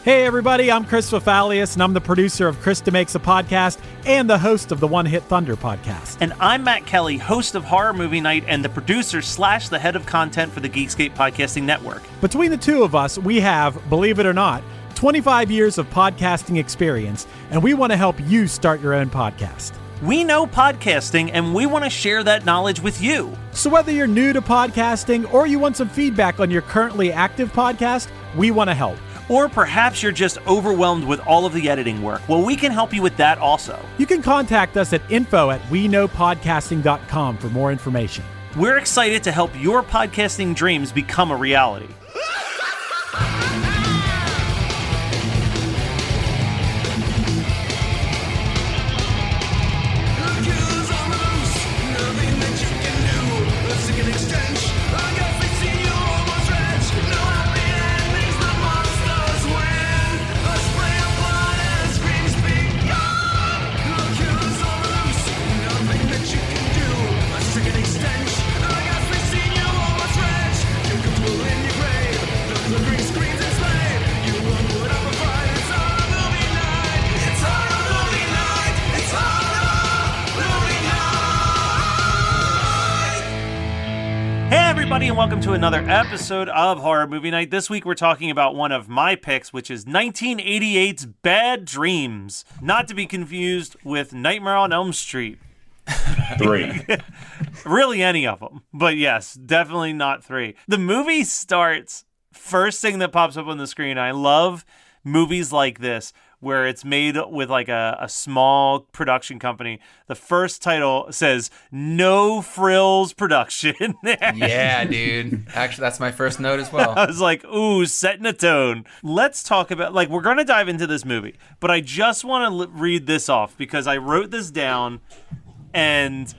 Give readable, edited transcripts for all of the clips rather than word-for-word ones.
Hey everybody, I'm Chris Fafalius, and I'm the producer of Krista Makes a Podcast and the host of the One Hit Thunder podcast. And I'm Matt Kelly, host of Horror Movie Night and the producer / the head of content for the Geekscape Podcasting Network. Between the two of us, we have, believe it or not, 25 years of podcasting experience, and we want to help you start your own podcast. We know podcasting, and we want to share that knowledge with you. So whether you're new to podcasting or you want some feedback on your currently active podcast, we want to help. Or perhaps you're just overwhelmed with all of the editing work. Well, we can help you with that also. You can contact us at info@weknowpodcasting.com for more information. We're excited to help your podcasting dreams become a reality. And welcome to another episode of Horror Movie Night. This week we're talking about one of my picks, which is 1988's Bad Dreams. Not to be confused with Nightmare on Elm Street. 3. Really any of them. But yes, definitely not 3. The movie starts, first thing that pops up on the screen. I love movies like this, where it's made with like a small production company. The first title says No Frills Production. Yeah, dude. Actually, that's my first note as well. I was like, ooh, setting a tone. Let's talk about, like, we're going to dive into this movie, but I just want to read this off because I wrote this down, and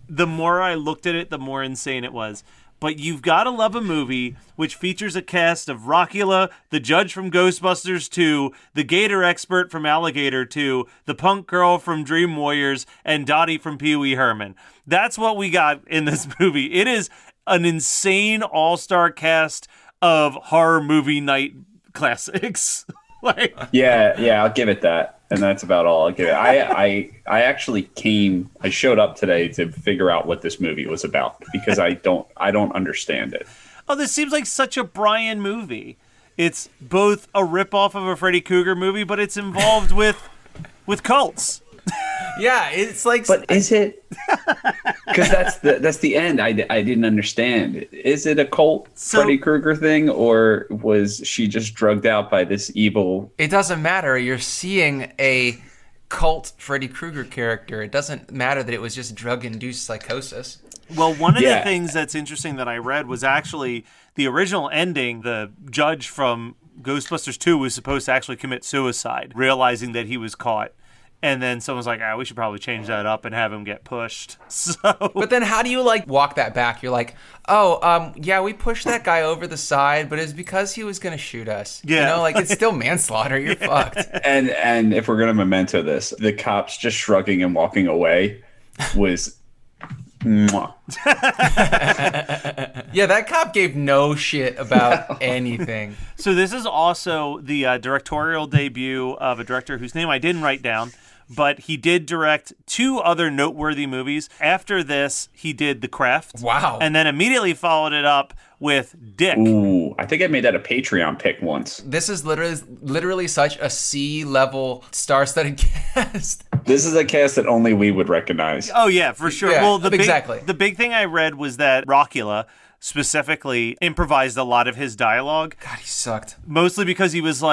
the more I looked at it, the more insane it was. But you've got to love a movie which features a cast of Rockula, the judge from Ghostbusters 2, the gator expert from Alligator 2, the punk girl from Dream Warriors, and Dottie from Pee Wee Herman. That's what we got in this movie. It is an insane all-star cast of horror movie night classics. Yeah, I'll give it that. And that's about all I'll give it. I actually I showed up today to figure out what this movie was about because I don't understand it. Oh, this seems like such a Brian movie. It's both a ripoff of a Freddy Krueger movie, but it's involved with cults. Yeah, it's like. But is it? Because that's the end. I didn't understand. Is it a cult Freddy Krueger thing, or was she just drugged out by this evil? It doesn't matter. You're seeing a cult Freddy Krueger character. It doesn't matter that it was just drug-induced psychosis. Well, one of the things that's interesting that I read was actually the original ending. The judge from Ghostbusters 2 was supposed to actually commit suicide, realizing that he was caught. And then someone's like, we should probably change that up and have him get pushed. But then how do you, walk that back? You're like, we pushed that guy over the side, but it's because he was going to shoot us. Yeah. It's still manslaughter. You're fucked. And if we're going to memento this, the cops just shrugging and walking away was... Mwah. Yeah, that cop gave no shit about anything. So this is also the directorial debut of a director whose name I didn't write down, but he did direct 2 other noteworthy movies. After this, he did The Craft. Wow. And then immediately followed it up with Dick. Ooh, I think I made that a Patreon pick once. This is literally such a C-level star-studded cast. This is a cast that only we would recognize. Oh, yeah, for sure. Yeah, well, exactly. The big thing I read was that Rockula specifically improvised a lot of his dialogue. God, he sucked. Mostly because he was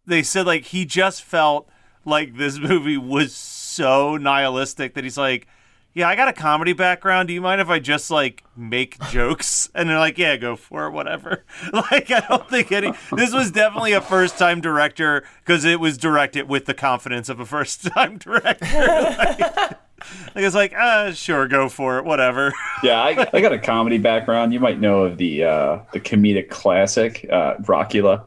they said he just felt like this movie was so nihilistic that he's like, yeah, I got a comedy background. Do you mind if I just make jokes? And they're like, yeah, go for it, whatever. I don't think this was definitely a first time director because it was directed with the confidence of a first time director. It's like, sure, go for it, whatever. Yeah, I got a comedy background. You might know of the comedic classic, Rockula.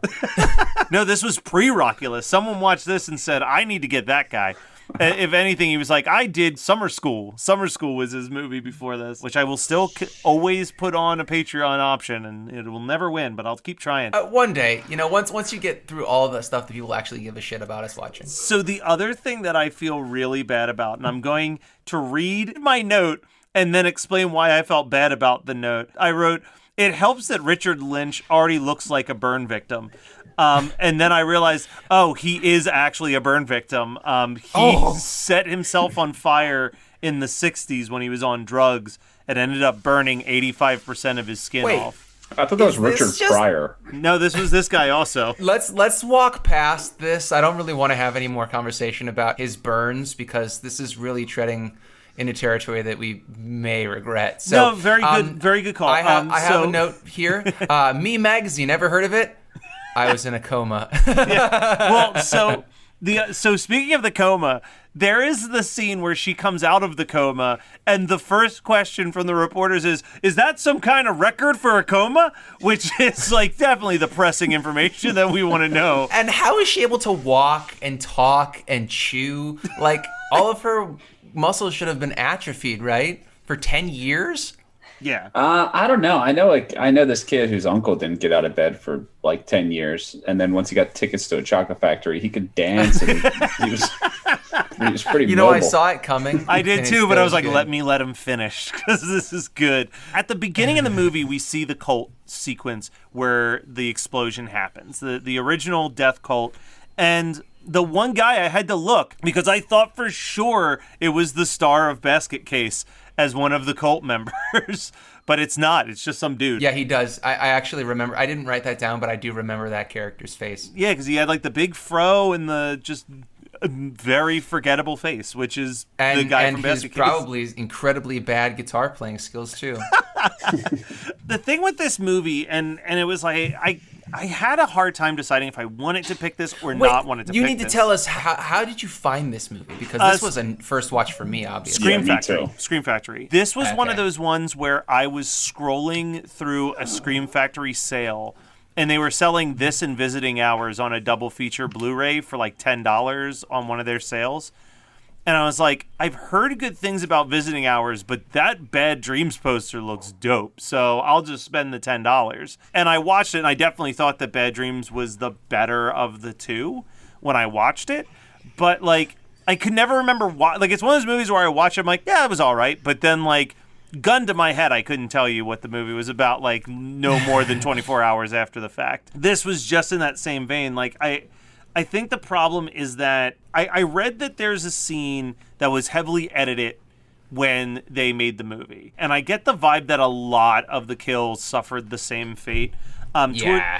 No, this was pre-Rockula. Someone watched this and said, I need to get that guy. If anything, he was like, I did Summer School. Summer School was his movie before this, which I will still always put on a Patreon option, and it will never win, but I'll keep trying. One day, once you get through all of the stuff that people actually give a shit about us watching. So the other thing that I feel really bad about, and I'm going to read my note and then explain why I felt bad about the note. I wrote, it helps that Richard Lynch already looks like a burn victim. And then I realized, he is actually a burn victim. He set himself on fire in the 60s when he was on drugs and ended up burning 85% of his skin off. I thought that was Richard Pryor. No, this was this guy also. Let's walk past this. I don't really want to have any more conversation about his burns because this is really treading into territory that we may regret. So, no, very good call. I have a note here. Me Magazine, ever heard of it? I was in a coma. Yeah. Well, so speaking of the coma, there is the scene where she comes out of the coma, and the first question from the reporters is that some kind of record for a coma? Which is like definitely the pressing information that we want to know. And how is she able to walk and talk and chew? Like, all of her muscles should have been atrophied, right? For 10 years? Yeah. I don't know. I know this kid whose uncle didn't get out of bed for like 10 years, and then once he got tickets to a chocolate factory, he could dance, and he was pretty mobile. I saw it coming. I did too, but I was like, let him finish, because this is good. At the beginning of the movie, we see the cult sequence where the explosion happens, the original death cult, and the one guy I had to look, because I thought for sure it was the star of Basket Case as one of the cult members, but it's not. It's just some dude. Yeah, he does. I actually remember. I didn't write that down, but I do remember that character's face. Yeah, because he had like the big fro and the just very forgettable face, which is the guy from Basket Case. And probably incredibly bad guitar playing skills too. The thing with this movie, and it was like I had a hard time deciding if I wanted to pick this or not wanted to pick this. You need to tell us, how did you find this movie? Because this was a first watch for me, obviously. Scream Factory. This was one of those ones where I was scrolling through a Scream Factory sale, and they were selling this and Visiting Hours on a double feature Blu-ray for like $10 on one of their sales. And I was like, I've heard good things about Visiting Hours, but that Bad Dreams poster looks dope. So I'll just spend the $10. And I watched it, and I definitely thought that Bad Dreams was the better of the two when I watched it. But, like, I could never remember why. Like, it's one of those movies where I watch it, I'm like, yeah, it was all right. But then, like, gun to my head, I couldn't tell you what the movie was about, like, no more than 24 hours after the fact. This was just in that same vein. Like, I think the problem is that I read that there's a scene that was heavily edited when they made the movie. And I get the vibe that a lot of the kills suffered the same fate.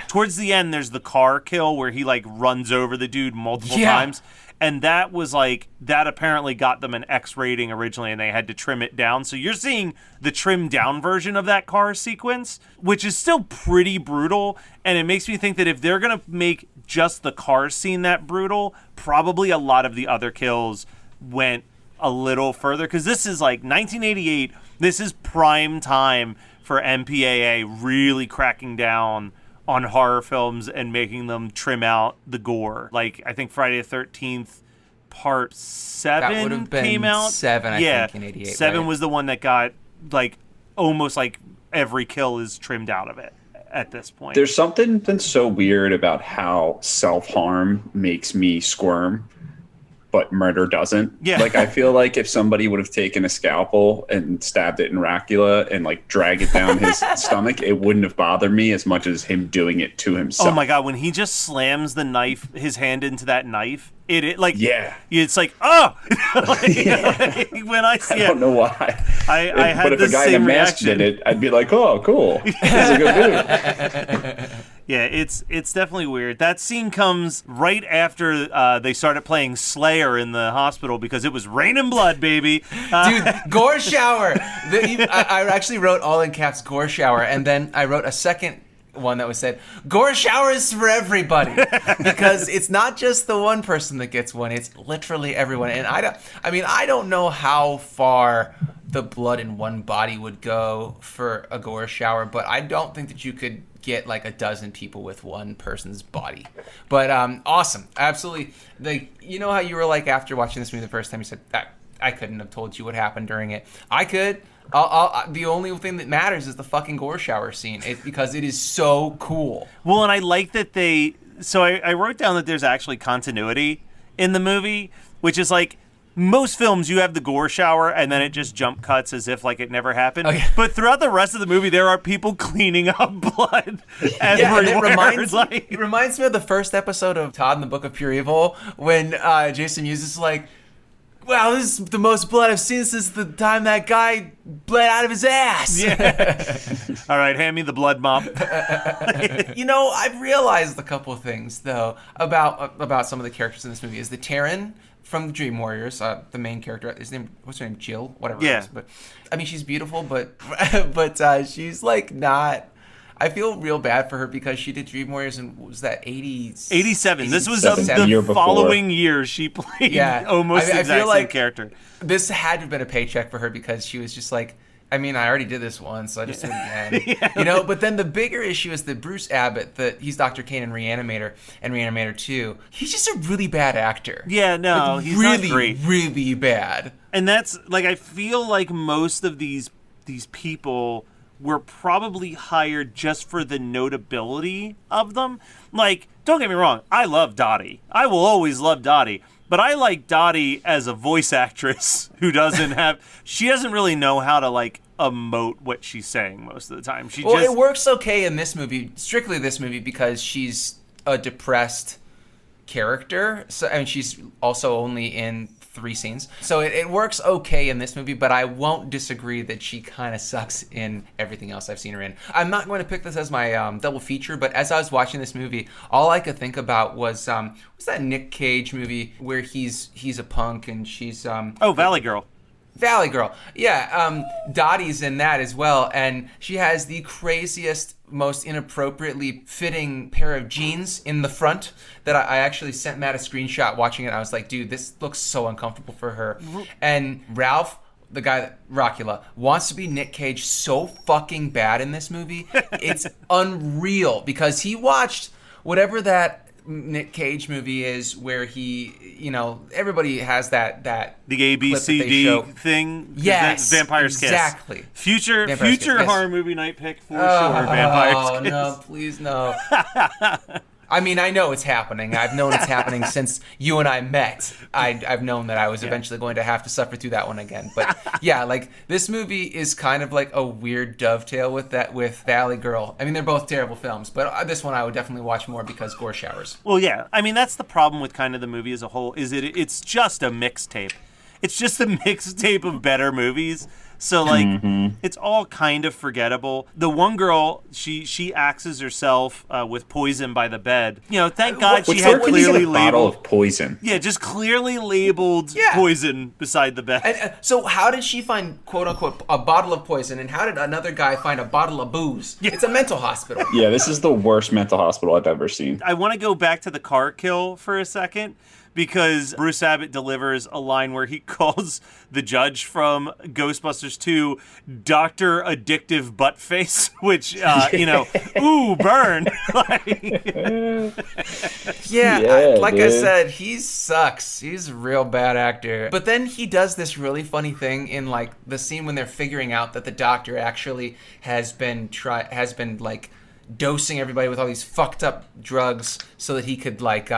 Towards the end, there's the car kill where he like runs over the dude multiple times. And that was like, that apparently got them an X rating originally, and they had to trim it down. So you're seeing the trimmed down version of that car sequence, which is still pretty brutal. And it makes me think that if they're going to make just the car scene that brutal, probably a lot of the other kills went a little further. Because this is like 1988. This is prime time for MPAA really cracking down on horror films and making them trim out the gore. Like, I think Friday the 13th Part 7 that would have been came out. 7, I think, in 88. 7 right? was the one that got, like, almost like every kill is trimmed out of it at this point. There's something that's so weird about how self-harm makes me squirm, but murder doesn't. Yeah. Like, I feel like if somebody would have taken a scalpel and stabbed it in Dracula and like drag it down his stomach, it wouldn't have bothered me as much as him doing it to himself. Oh my God, when he just slams the knife, his hand into that knife, it like, yeah, it's like, oh, like, like, when I see it. I don't know why. I had but if a guy in a mask did it, I'd be like, oh, cool. That's a good movie. Yeah, it's definitely weird. That scene comes right after they started playing Slayer in the hospital because it was raining blood, baby. Dude, gore shower. I actually wrote all in caps gore shower, and then I wrote a second one that was said gore showers for everybody, because it's not just the one person that gets one, it's literally everyone. And I don't know how far the blood in one body would go for a gore shower, but I don't think that you could get like a dozen people with one person's body. But awesome, absolutely. Like, you know how you were like after watching this movie the first time, you said, I couldn't have told you what happened during it. I could. The only thing that matters is the fucking gore shower scene, because it is so cool. Well, and I like that so I wrote down that there's actually continuity in the movie, which is like, most films you have the gore shower and then it just jump cuts as if like it never happened. Okay. But throughout the rest of the movie, there are people cleaning up blood everywhere. It reminds me of the first episode of Todd and the Book of Pure Evil when Jason Mewes is like, wow, this is the most blood I've seen since the time that guy bled out of his ass. Yeah. All right, hand me the blood mop. You know, I've realized a couple of things, though, about some of the characters in this movie. Is the Taryn from the Dream Warriors, the main character, what's her name, Jill? Whatever it is. But, I mean, she's beautiful, but she's, like, not... I feel real bad for her because she did Dream Warriors in, what was that, 87? This was the year before. Following year she played almost the exact same character. This had to have been a paycheck for her because she was just like, I mean, I already did this once, so I just did it again. Yeah. You know, but then the bigger issue is that Bruce Abbott, he's Dr. Kane in Reanimator and Reanimator 2, he's just a really bad actor. Yeah, no, like, he's really, not great. really bad. And that's, like, I feel like most of these people were probably hired just for the notability of them. Like, don't get me wrong, I love Dottie. I will always love Dottie. But I like Dottie as a voice actress who she doesn't really know how to, like, emote what she's saying most of the time. It works okay in this movie, strictly this movie, because she's a depressed character. So, I mean, she's also only in 3 scenes. So it works okay in this movie, but I won't disagree that she kind of sucks in everything else I've seen her in. I'm not going to pick this as my double feature, but as I was watching this movie, all I could think about was that Nick Cage movie where he's a punk and she's Valley Girl. Valley Girl. Yeah, Dottie's in that as well, and she has the craziest, most inappropriately fitting pair of jeans in the front that I actually sent Matt a screenshot watching it. I was like, dude, this looks so uncomfortable for her. And Ralph, the guy that Rockula, wants to be Nick Cage so fucking bad in this movie. It's unreal because he watched whatever that Nick Cage movie is where he, you know, everybody has that the ABCD thing. Yes, Vampire's Kiss. Exactly. Future horror movie night pick for sure. Vampire's Kiss. Oh no, please no. I mean, I know it's happening. I've known it's happening since you and I met. I've known that I was eventually going to have to suffer through that one again. But yeah, like this movie is kind of like a weird dovetail with Valley Girl. I mean, they're both terrible films, but this one I would definitely watch more because gore showers. Well, yeah. I mean, that's the problem with kind of the movie as a whole. Is it's just a mixtape. It's just a mixtape of better movies. So, like, it's all kind of forgettable. The one girl, she axes herself with poison by the bed. You know, thank God she had clearly labeled bottle of poison. Yeah, just clearly labeled poison beside the bed. And, so how did she find, quote unquote, a bottle of poison, and how did another guy find a bottle of booze? Yeah. It's a mental hospital. Yeah, this is the worst mental hospital I've ever seen. I want to go back to the car kill for a second, because Bruce Abbott delivers a line where he calls the judge from Ghostbusters 2 Dr. Addictive Buttface, which, you know, ooh, burn. I said, he sucks. He's a real bad actor. But then he does this really funny thing in, like, the scene when they're figuring out that the doctor actually has been like, dosing everybody with all these fucked up drugs so that he could, like,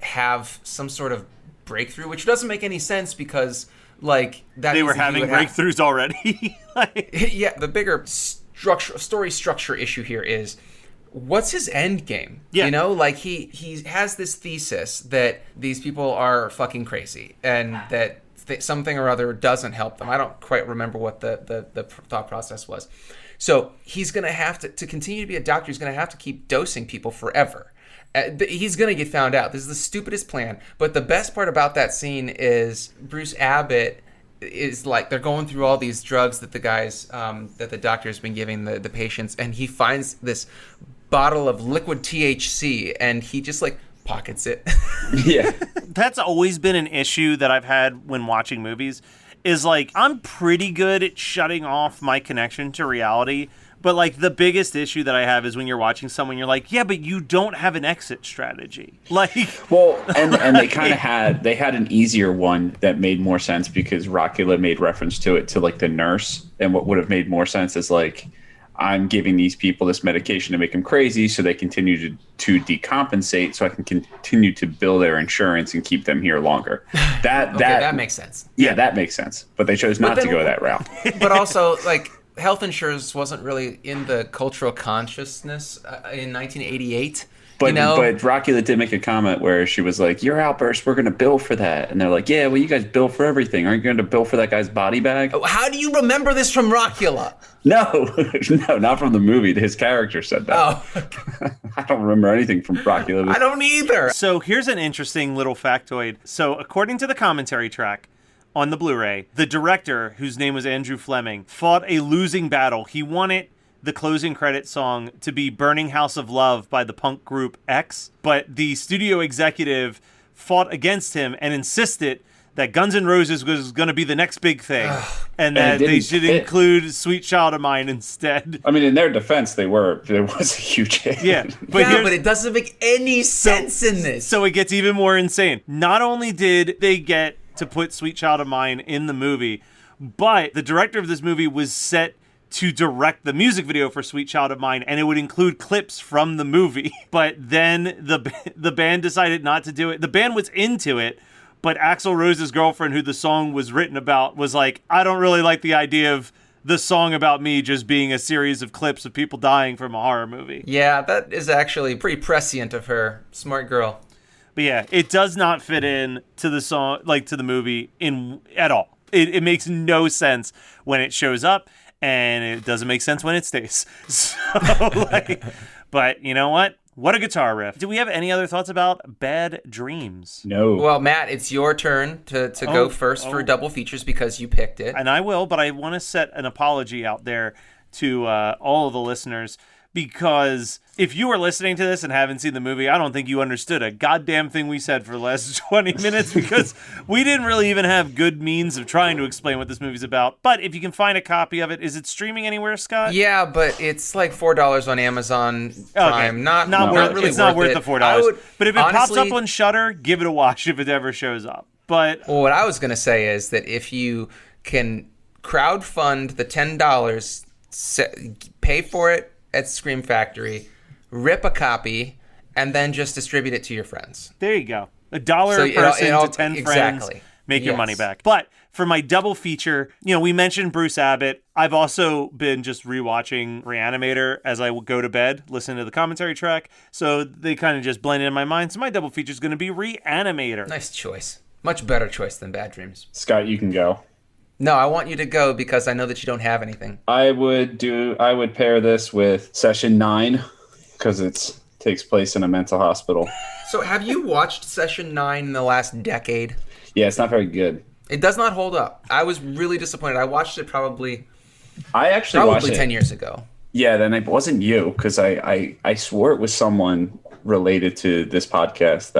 have some sort of breakthrough, which doesn't make any sense because, like, that they were having breakthroughs already. Yeah, the bigger story structure issue here is, what's his end game? Yeah. You know, like he has this thesis that these people are fucking crazy and that something or other doesn't help them. I don't quite remember what the thought process was. So he's going to have to continue to be a doctor. He's going to have to keep dosing people forever. He's going to get found out. This is the stupidest plan. But the best part about that scene is Bruce Abbott is like, they're going through all these drugs that the guys, that the doctor has been giving the patients, and he finds this bottle of liquid THC, and he just like pockets it. Yeah. That's always been an issue that I've had when watching movies, is like I'm pretty good at shutting off my connection to reality. But like the biggest issue that I have is when you're watching someone, you're like, yeah, but you don't have an exit strategy. Like, well, and they kind of had an easier one that made more sense because Rockula made reference to it to like the nurse, and what would have made more sense is like, I'm giving these people this medication to make them crazy so they continue to decompensate so I can continue to bill their insurance and keep them here longer. That makes sense. Yeah, that makes sense. But they chose not to go that route. But also, like, health insurance wasn't really in the cultural consciousness in 1988. But Rockula did make a comment where she was like, your outburst, we're going to bill for that. And they're like, yeah, well, you guys bill for everything. Aren't you going to bill for that guy's body bag? How do you remember this from Rockula? No, not from the movie. His character said that. Oh, okay. I don't remember anything from Rockula. I don't either. So here's an interesting little factoid. So according to the commentary track on the Blu-ray, the director, whose name was Andrew Fleming, fought a losing battle. He wanted the closing credit song to be Burning House of Love by the punk group X, but the studio executive fought against him and insisted that Guns N' Roses was going to be the next big thing, and that they should include Sweet Child of Mine instead. I mean, in their defense, there was a huge hit. Yeah, but it doesn't make any sense in this. So it gets even more insane. Not only did they get to put Sweet Child of Mine in the movie, but the director of this movie was set to direct the music video for Sweet Child of Mine, and it would include clips from the movie. But then the band decided not to do it. The band was into it, but Axl Rose's girlfriend, who the song was written about, was like, I don't really like the idea of the song about me just being a series of clips of people dying from a horror movie. Yeah, that is actually pretty prescient of her. Smart girl. But yeah, it does not fit in to the song, like to the movie at all. It makes no sense when it shows up, and it doesn't make sense when it stays. So, but you know what? What a guitar riff. Do we have any other thoughts about Bad Dreams? No. Well, Matt, it's your turn to go first for double features because you picked it. And I will, but I want to set an apology out there to all of the listeners, because if you are listening to this and haven't seen the movie, I don't think you understood a goddamn thing we said for the last 20 minutes, because we didn't really even have good means of trying to explain what this movie's about. But if you can find a copy of it, is it streaming anywhere, Scott? Yeah, but it's like $4 on Amazon Prime. Okay. Not worth the $4. But if it pops up on Shudder, give it a watch if it ever shows up. But what I was going to say is that if you can crowdfund the $10, pay for it at Scream Factory, rip a copy, and then just distribute it to your friends. There you go. $1 a person to 10 friends. Make your money back. But for my double feature, we mentioned Bruce Abbott. I've also been just rewatching Reanimator as I go to bed, listening to the commentary track. So they kind of just blended in my mind. So my double feature is going to be Reanimator. Nice choice. Much better choice than Bad Dreams. Scott, you can go. No, I want you to go because I know that you don't have anything. I would pair this with Session 9 because it takes place in a mental hospital. So have you watched Session 9 in the last decade? Yeah, it's not very good. It does not hold up. I was really disappointed. I watched it probably watched 10 years ago. Yeah, then it wasn't you because I swore it was someone related to this podcast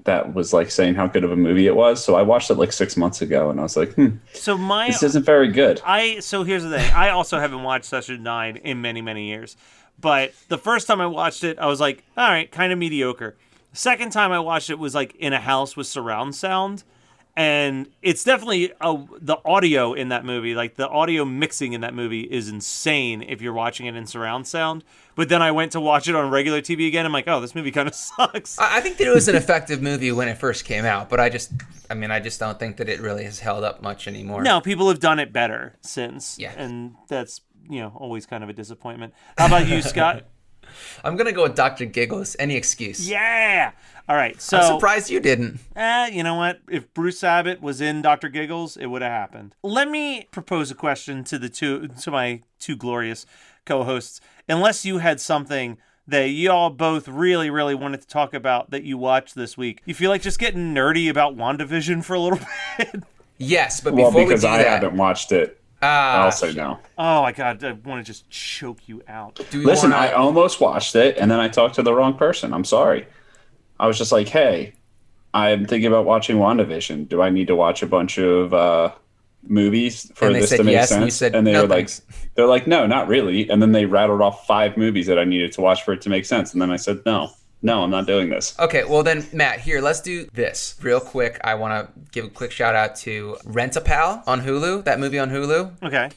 that was like saying how good of a movie it was. So I watched it like 6 months ago and I was like, this isn't very good. So here's the thing. I also haven't watched Session 9 in many, many years. But the first time I watched it, I was like, all right, kind of mediocre. The second time I watched it was like in a house with surround sound. And it's definitely the audio in that movie, like the audio mixing in that movie is insane if you're watching it in surround sound. But then I went to watch it on regular TV again. I'm like, oh, this movie kind of sucks. I think that it was an effective movie when it first came out, but I just don't think that it really has held up much anymore. No, people have done it better since. Yeah. And that's, always kind of a disappointment. How about you, Scott? I'm going to go with Dr. Giggles. Any excuse. Yeah. All right. So I'm surprised you didn't. You know what? If Bruce Abbott was in Dr. Giggles, it would have happened. Let me propose a question to my two glorious co-hosts. Unless you had something that you all both really, really wanted to talk about that you watched this week, you feel like just getting nerdy about WandaVision for a little bit? Yes, but before because I haven't watched it. I'll say no. Oh my God, I want to just choke you out. Listen, I almost watched it, and then I talked to the wrong person. I'm sorry. I was just like, hey, I'm thinking about watching WandaVision. Do I need to watch a bunch of movies for And they this said to make yes, sense. and you said, and they "No, were thanks." they're like, no, not really. And then they rattled off 5 movies that I needed to watch for it to make sense. And then I said, no, I'm not doing this. Okay, well then, Matt, here, let's do this real quick. I want to give a quick shout out to Rent-A-Pal on Hulu, that movie on Hulu. Okay.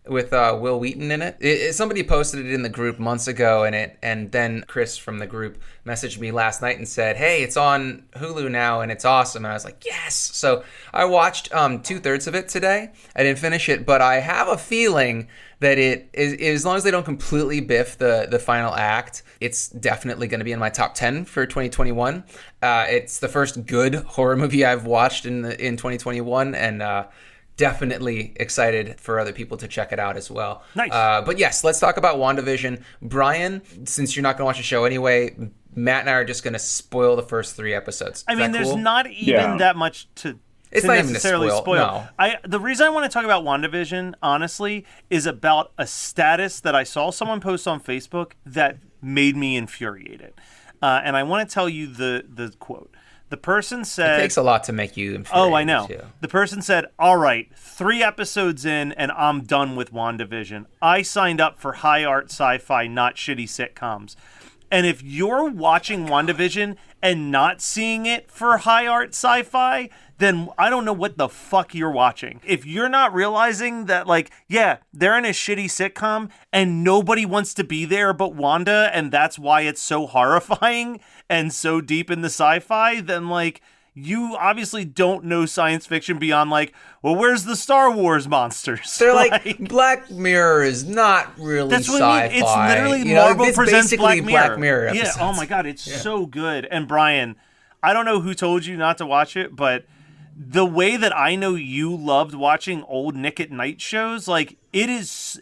With Will Wheaton in it. Somebody posted it in the group months ago, and then Chris from the group messaged me last night and said, "Hey, it's on Hulu now, and it's awesome." And I was like, "Yes!" So I watched 2/3 of it today. I didn't finish it, but I have a feeling that it is, as long as they don't completely biff the final act, it's definitely going to be in my top 10 for 2021. It's the first good horror movie I've watched in 2021, and definitely excited for other people to check it out as well. Nice. But yes, let's talk about WandaVision. Brian, since you're not going to watch the show anyway, Matt and I are just going to spoil the first 3 episodes. I mean, there's cool? not even that much It's not even to necessarily spoil. No. The reason I want to talk about WandaVision, honestly, is about a status that I saw someone post on Facebook that made me infuriated. And I want to tell you the quote. The person said... It takes a lot to make you infuriated. Oh, I know. Too. The person said, all right, 3 episodes in and I'm done with WandaVision. I signed up for high art sci-fi, not shitty sitcoms. And if you're watching WandaVision and not seeing it for high art sci-fi, then I don't know what the fuck you're watching. If you're not realizing that, like, yeah, they're in a shitty sitcom and nobody wants to be there but Wanda, and that's why it's so horrifying and so deep in the sci-fi, then, like, you obviously don't know science fiction beyond, like, well, where's the Star Wars monsters? They're like Black Mirror is not really that's what sci-fi. I mean. It's literally Marvel it's presents basically Black Mirror. Yeah. episodes. Oh my God, it's so good. And Brian, I don't know who told you not to watch it, but the way that I know you loved watching old Nick at Night shows, like, it is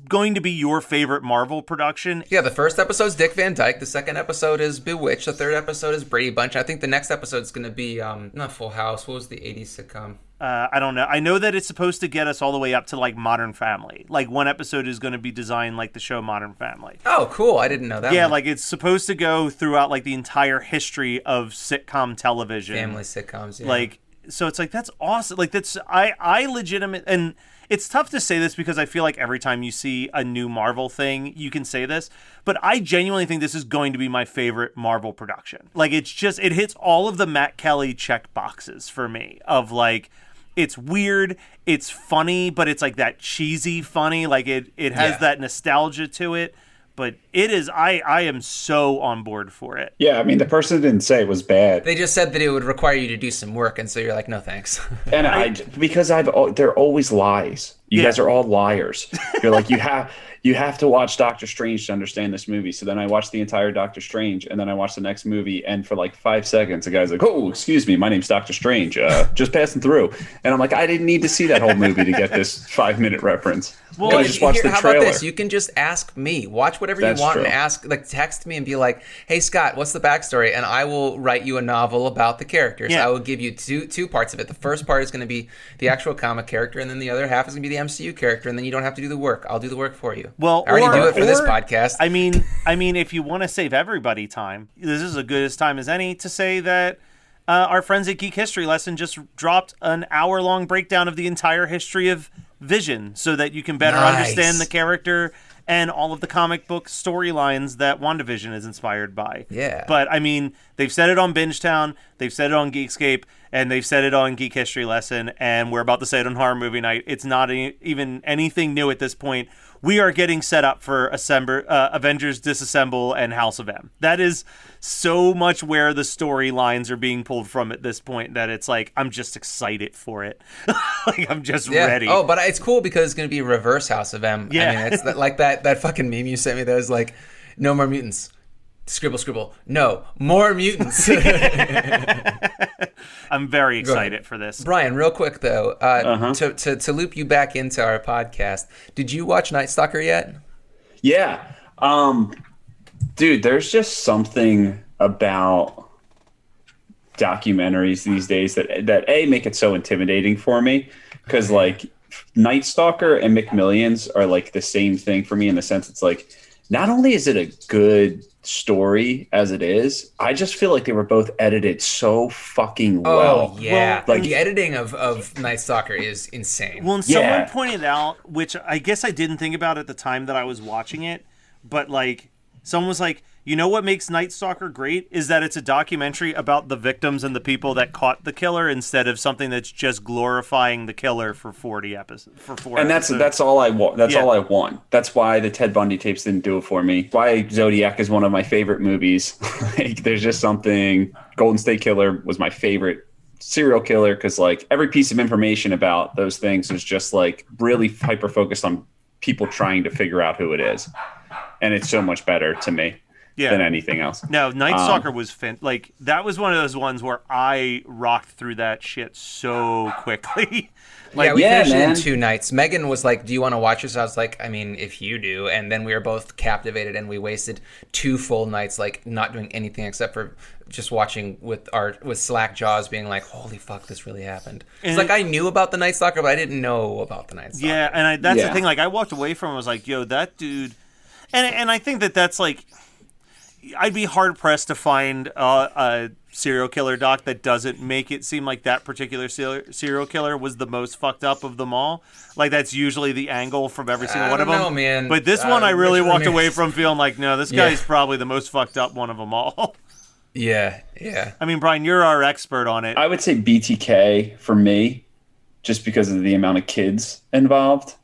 going to be your favorite Marvel production. Yeah, the first episode's Dick Van Dyke. The second episode is Bewitched. The third episode is Brady Bunch. I think the next episode is going to be not Full House. What was the 80s sitcom? I don't know. I know that it's supposed to get us all the way up to, like, Modern Family. Like, one episode is going to be designed like the show Modern Family. Oh, cool. I didn't know that. Yeah, one. like, it's supposed to go throughout, like, the entire history of sitcom television. Family sitcoms, yeah. Like, so it's like, that's awesome. Like, that's, I legitimate, and it's tough to say this because I feel like every time you see a new Marvel thing, you can say this, but I genuinely think this is going to be my favorite Marvel production. Like, it's just, it hits all of the Matt Kelly check boxes for me of, like, it's weird, it's funny, but it's like that cheesy funny. Like, it has that nostalgia to it. But it is, I am so on board for it. Yeah, I mean, the person didn't say it was bad. They just said that it would require you to do some work, and so you're like, no thanks. And because they're always lies. You guys are all liars. You're like, you have to watch Doctor Strange to understand this movie. So then I watched the entire Doctor Strange, and then I watched the next movie, and for like 5 seconds, the guy's like, oh, excuse me, my name's Doctor Strange, just passing through. And I'm like, I didn't need to see that whole movie to get this 5-minute reference. Well, I just watched the how trailer. about this? You can just ask me. Watch whatever That's you want true. and ask, like, text me and be like, hey, Scott, what's the backstory? And I will write you a novel about the characters. Yeah. I will give you two parts of it. The first part is going to be the actual comic character, and then the other half is going to be the MCU character, and then you don't have to do the work. I'll do the work for you. Well, I already do it for this podcast. I mean, if you want to save everybody time, this is as good as time as any to say that our friends at Geek History Lesson just dropped an hour-long breakdown of the entire history of Vision so that you can better understand the character and all of the comic book storylines that WandaVision is inspired by. Yeah. But, I mean, they've said it on Bingetown, they've said it on Geekscape, and they've said it on Geek History Lesson, and we're about to say it on Horror Movie Night. It's not even anything new at this point. We are getting set up for Avengers Disassemble and House of M. That is so much where the storylines are being pulled from at this point that it's like, I'm just excited for it. Like, I'm just ready. Oh, but it's cool because it's going to be reverse House of M. Yeah. I mean, it's like that fucking meme you sent me that was like, no more mutants. Scribble, scribble. No, more mutants. I'm very excited for this. Brian, real quick though, to loop you back into our podcast, did you watch Night Stalker yet? Yeah. Dude, there's just something about documentaries these days that A, make it so intimidating for me, because like Night Stalker and McMillions are like the same thing for me in the sense it's like not only is it a good story as it is, I just feel like they were both edited so fucking well. Oh yeah, Well, like the editing of Night Stalker is insane. Well, and Yeah. someone pointed out, which I guess I didn't think about at the time that I was watching it, but like someone was like, you know what makes Night Stalker great is that it's a documentary about the victims and the people that caught the killer instead of something that's just glorifying the killer for 40 episodes. And that's all I want. That's all I want. That's why the Ted Bundy tapes didn't do it for me. Why Zodiac is one of my favorite movies. Like, there's just something. Golden State Killer was my favorite serial killer because like every piece of information about those things is just like really hyper focused on people trying to figure out who it is, and it's so much better to me. Than anything else. No, Night Stalker was like that was one of those ones where I rocked through that shit so quickly. Like, we finished it in 2 nights. Megan was like, "Do you want to watch this?" I was like, "I mean, if you do." And then we were both captivated, and we wasted 2 full nights, like not doing anything except for just watching with slack jaws, being like, "Holy fuck, this really happened." It's like I knew about the Night Stalker, but I didn't know about the Night Stalker. Yeah, and that's the thing. Like, I walked away from it, I was like, "Yo, that dude," and I think that's like. I'd be hard pressed to find a serial killer doc that doesn't make it seem like that particular serial killer was the most fucked up of them all. Like that's usually the angle from every single one of them. I don't know, man. But this one, I really walked away from feeling like, no, this guy's probably the most fucked up one of them all. Yeah. I mean, Brian, you're our expert on it. I would say BTK for me, just because of the amount of kids involved.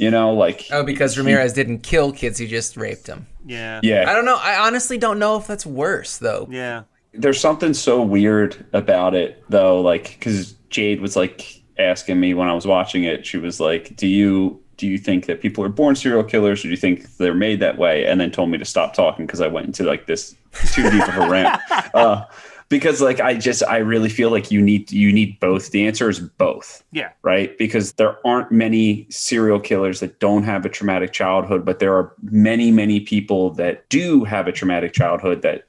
You know, like... Oh, because Ramirez didn't kill kids, he just raped them. Yeah. I don't know. I honestly don't know if that's worse, though. Yeah. There's something so weird about it, though, like, because Jade was, like, asking me when I was watching it, she was like, do you think that people are born serial killers, or do you think they're made that way? And then told me to stop talking because I went into, like, this too deep of a rant. Because like I really feel like you need both. The answer is both. Yeah. Right? Because there aren't many serial killers that don't have a traumatic childhood, but there are many, many people that do have a traumatic childhood that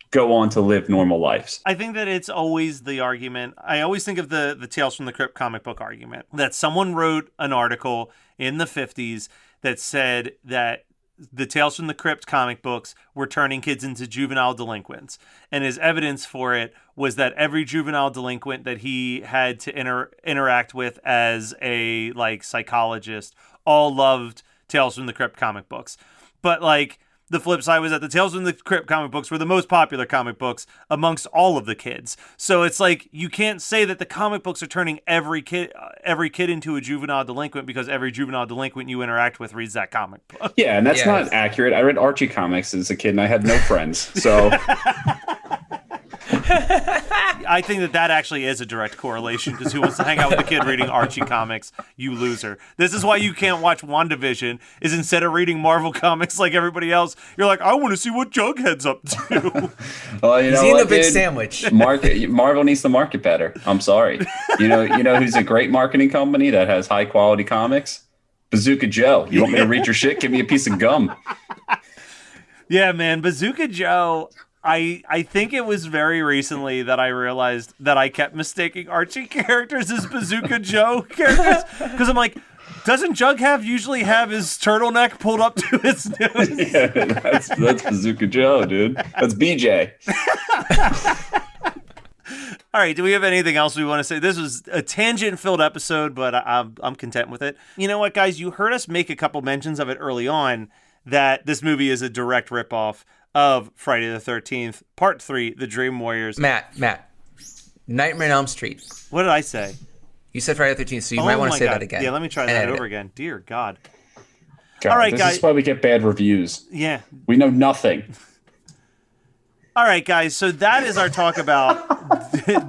go on to live normal lives. I think that it's always the argument. I always think of the Tales from the Crypt comic book argument that someone wrote an article in the 50s that said that the Tales from the Crypt comic books were turning kids into juvenile delinquents. And his evidence for it was that every juvenile delinquent that he had to interact with as a like psychologist all loved Tales from the Crypt comic books. But like the flip side was that the Tales from the Crypt comic books were the most popular comic books amongst all of the kids. So it's like you can't say that the comic books are turning every kid into a juvenile delinquent because every juvenile delinquent you interact with reads that comic book. Yeah, and that's not accurate. I read Archie comics as a kid, and I had no friends. So I think that actually is a direct correlation because who wants to hang out with a kid reading Archie comics? You loser. This is why you can't watch WandaVision, is instead of reading Marvel comics like everybody else, you're like, I want to see what Jughead's up to. Well, you know, he's eating a big sandwich. Marvel needs to market better. I'm sorry. You know who's a great marketing company that has high quality comics? Bazooka Joe. You want me to read your shit? Give me a piece of gum. Yeah, man. Bazooka Joe... I think it was very recently that I realized that I kept mistaking Archie characters as Bazooka Joe characters. Because I'm like, doesn't Jughead usually have his turtleneck pulled up to his nose? Yeah, that's Bazooka Joe, dude. That's BJ. All right, do we have anything else we want to say? This was a tangent-filled episode, but I'm content with it. You know what, guys? You heard us make a couple mentions of it early on, that this movie is a direct ripoff of Friday the 13th, Part 3, The Dream Warriors. Matt, Nightmare on Elm Street. What did I say? You said Friday the 13th, so you might want to say that again. Yeah, let me try that over again. Dear God. All right, guys. This is why we get bad reviews. Yeah. We know nothing. All right, guys. So that is our talk about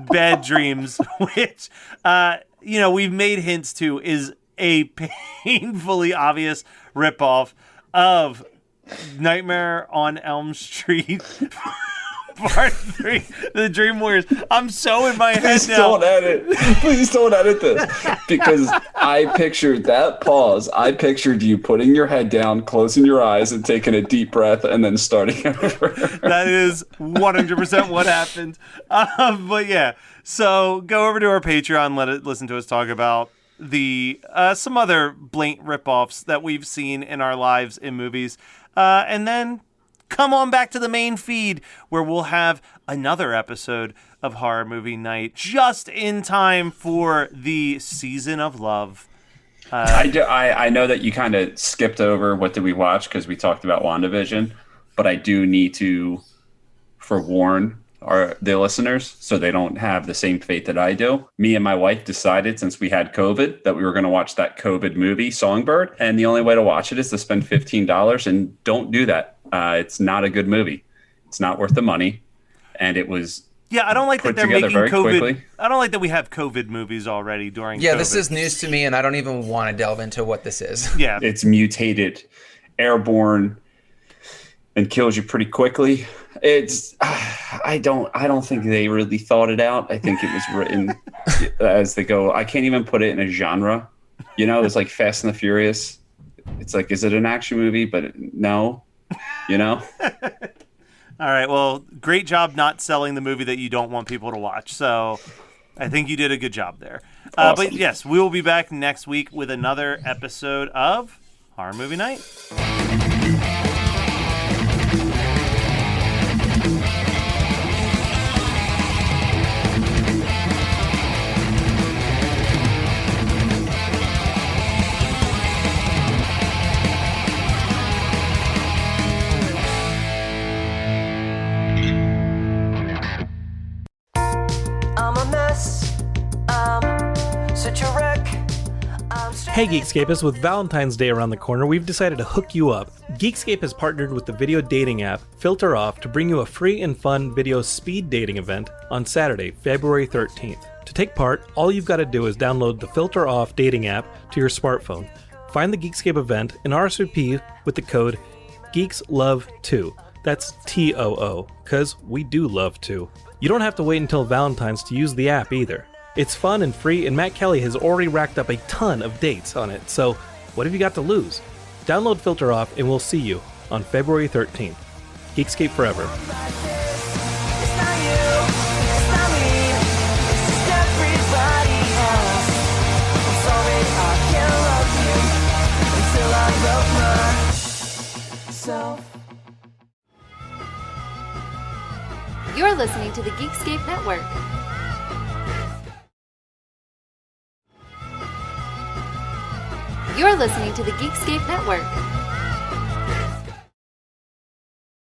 Bad Dreams, which, we've made hints to is a painfully obvious ripoff of Nightmare on Elm Street Part 3, The Dream Warriors. I'm so in my head now. Please don't edit this. Because I pictured that pause. I pictured you putting your head down, closing your eyes, and taking a deep breath, and then starting over. That is 100% what happened. But yeah, so go over to our Patreon, listen to us talk about the some other blatant ripoffs that we've seen in our lives in movies. And then come on back to the main feed where we'll have another episode of Horror Movie Night just in time for the season of love. I know that you kind of skipped over what did we watch because we talked about WandaVision, but I do need to forewarn the listeners so they don't have the same fate that I do. Me and my wife decided since we had COVID that we were going to watch that COVID movie Songbird, and the only way to watch it is to spend $15, and don't do that. It's not a good movie. It's not worth the money, and it was. Yeah, I don't like that they're making COVID. Quickly. I don't like that we have COVID movies already during. Yeah, COVID. this is news to me, and I don't even want to delve into what this is. Yeah, it's mutated, airborne, and kills you pretty quickly. It's I don't think they really thought it out. I think it was written as they go. I can't even put it in a genre. You know, it's like Fast and the Furious. It's like, is it an action movie? But no, you know. All right, well, great job not selling the movie that you don't want people to watch. So I think you did a good job there. Awesome. But yes, we will be back next week with another episode of Horror Movie Night. Hey Geekscapists, with Valentine's Day around the corner, we've decided to hook you up. Geekscape has partnered with the video dating app Filter Off to bring you a free and fun video speed dating event on Saturday, February 13th. To take part, all you've got to do is download the Filter Off dating app to your smartphone. Find the Geekscape event and RSVP with the code GeeksLove2. That's TOO, because we do love to. You don't have to wait until Valentine's to use the app either. It's fun and free, and Matt Kelly has already racked up a ton of dates on it, so what have you got to lose? Download Filter Off, and we'll see you on February 13th. Geekscape forever. You're listening to the Geekscape Network. You're listening to the Geekscape Network.